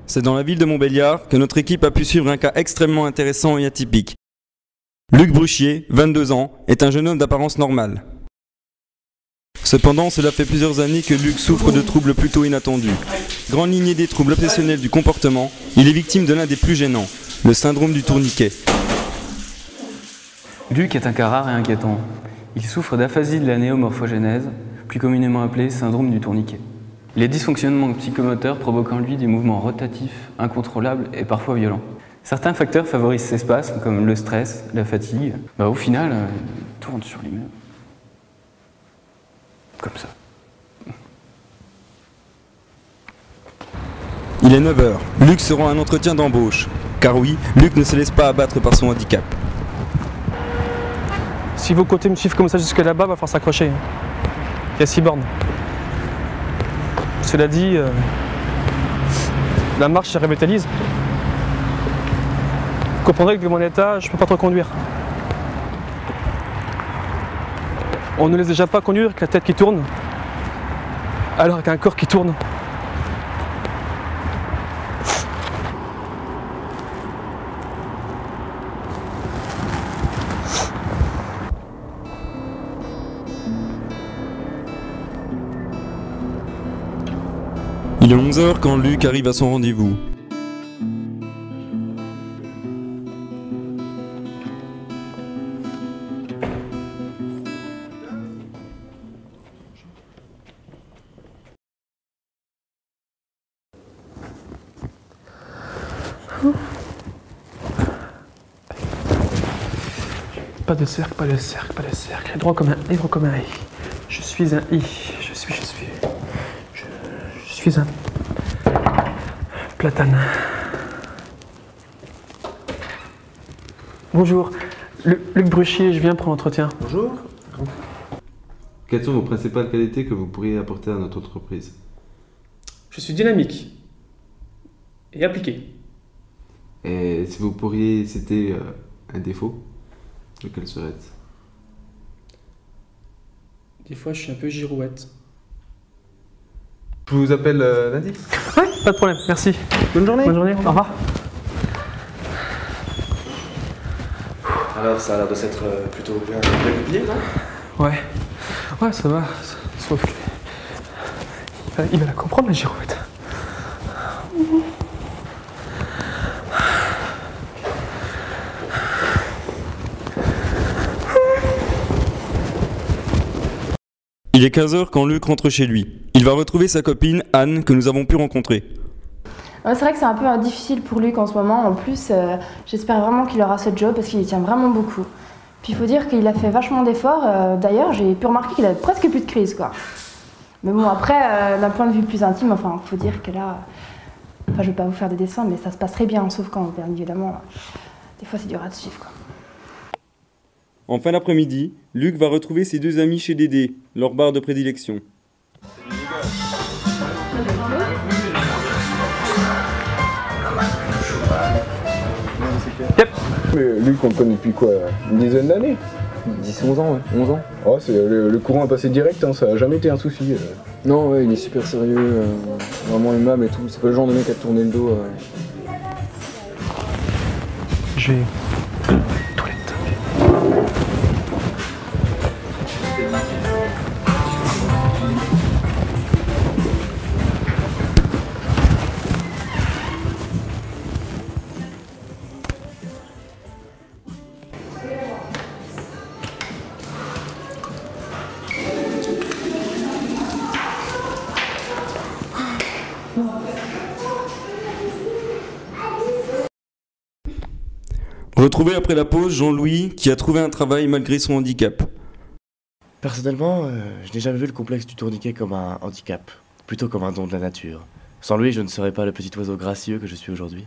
C'est dans la ville de Montbéliard que notre équipe a pu suivre un cas extrêmement intéressant et atypique. Luc Bruchier, 22 ans, est un jeune homme d'apparence normale. Cependant, cela fait plusieurs années que Luc souffre de troubles plutôt inattendus. Grande lignée des troubles obsessionnels du comportement, il est victime de l'un des plus gênants, le syndrome du tourniquet. Luc est un cas rare et inquiétant. Il souffre d'aphasie de la néomorphogénèse, plus communément appelée syndrome du tourniquet. Les dysfonctionnements psychomoteurs provoquent en lui des mouvements rotatifs, incontrôlables et parfois violents. Certains facteurs favorisent ces spasmes, comme le stress, la fatigue. Au final, il tourne sur lui-même. Comme ça. Il est 9 h. Luc se rend à un entretien d'embauche. Car oui, Luc ne se laisse pas abattre par son handicap. Si vous comptez me suivre comme ça jusque là-bas, il va falloir s'accrocher. Il y a 6 bornes. Cela dit, la marche se revitalise. Vous comprendrez que vu mon état, je ne peux pas trop conduire. On ne laisse déjà pas conduire avec la tête qui tourne, alors avec un corps qui tourne. Il est 11 h quand Luc arrive à son rendez-vous. Pas de cercle, pas de cercle, pas de cercle. Droit comme un I, droit comme un I. Je suis un I. Je suis un platane. Bonjour, Luc Bruchier, je viens pour l'entretien. Bonjour. Quelles sont vos principales qualités que vous pourriez apporter à notre entreprise? Je suis dynamique et appliqué. Et si vous pourriez citer un défaut, lequel serait-ce? Des fois, je suis un peu girouette. Je vous appelle lundi. Oui, pas de problème, merci. Bonne journée. Bonne journée, au revoir. Alors, ça a l'air de s'être plutôt bien goupillé, non? Ouais, ça va. Sauf que... Il va la comprendre, la girouette. Il est 15 h quand Luc rentre chez lui. Il va retrouver sa copine Anne que nous avons pu rencontrer. C'est vrai que c'est un peu difficile pour Luc en ce moment. En plus, j'espère vraiment qu'il aura ce job parce qu'il y tient vraiment beaucoup. Puis il faut dire qu'il a fait vachement d'efforts. D'ailleurs, j'ai pu remarquer qu'il avait presque plus de crise, quoi. Mais bon, après, d'un point de vue plus intime, enfin, il faut dire que là... Enfin, je vais pas vous faire des dessins, mais ça se passe très bien, sauf quand, bien évidemment, des fois c'est dur à te suivre, quoi. En fin d'après-midi, Luc va retrouver ses deux amis chez Dédé, leur bar de prédilection. Yep. Mais Luc, on le connaît depuis quoi? Une dizaine d'années? 10-11 ans, ouais. 11 ans. Oh, le courant est passé direct, hein, ça n'a jamais été un souci. Non, ouais, il est super sérieux, vraiment aimable et tout. C'est pas le genre de mec à te tourner le dos. J'ai... Retrouvé après la pause, Jean-Louis, qui a trouvé un travail malgré son handicap. Personnellement, je n'ai jamais vu le complexe du tourniquet comme un handicap, plutôt comme un don de la nature. Sans lui, je ne serais pas le petit oiseau gracieux que je suis aujourd'hui.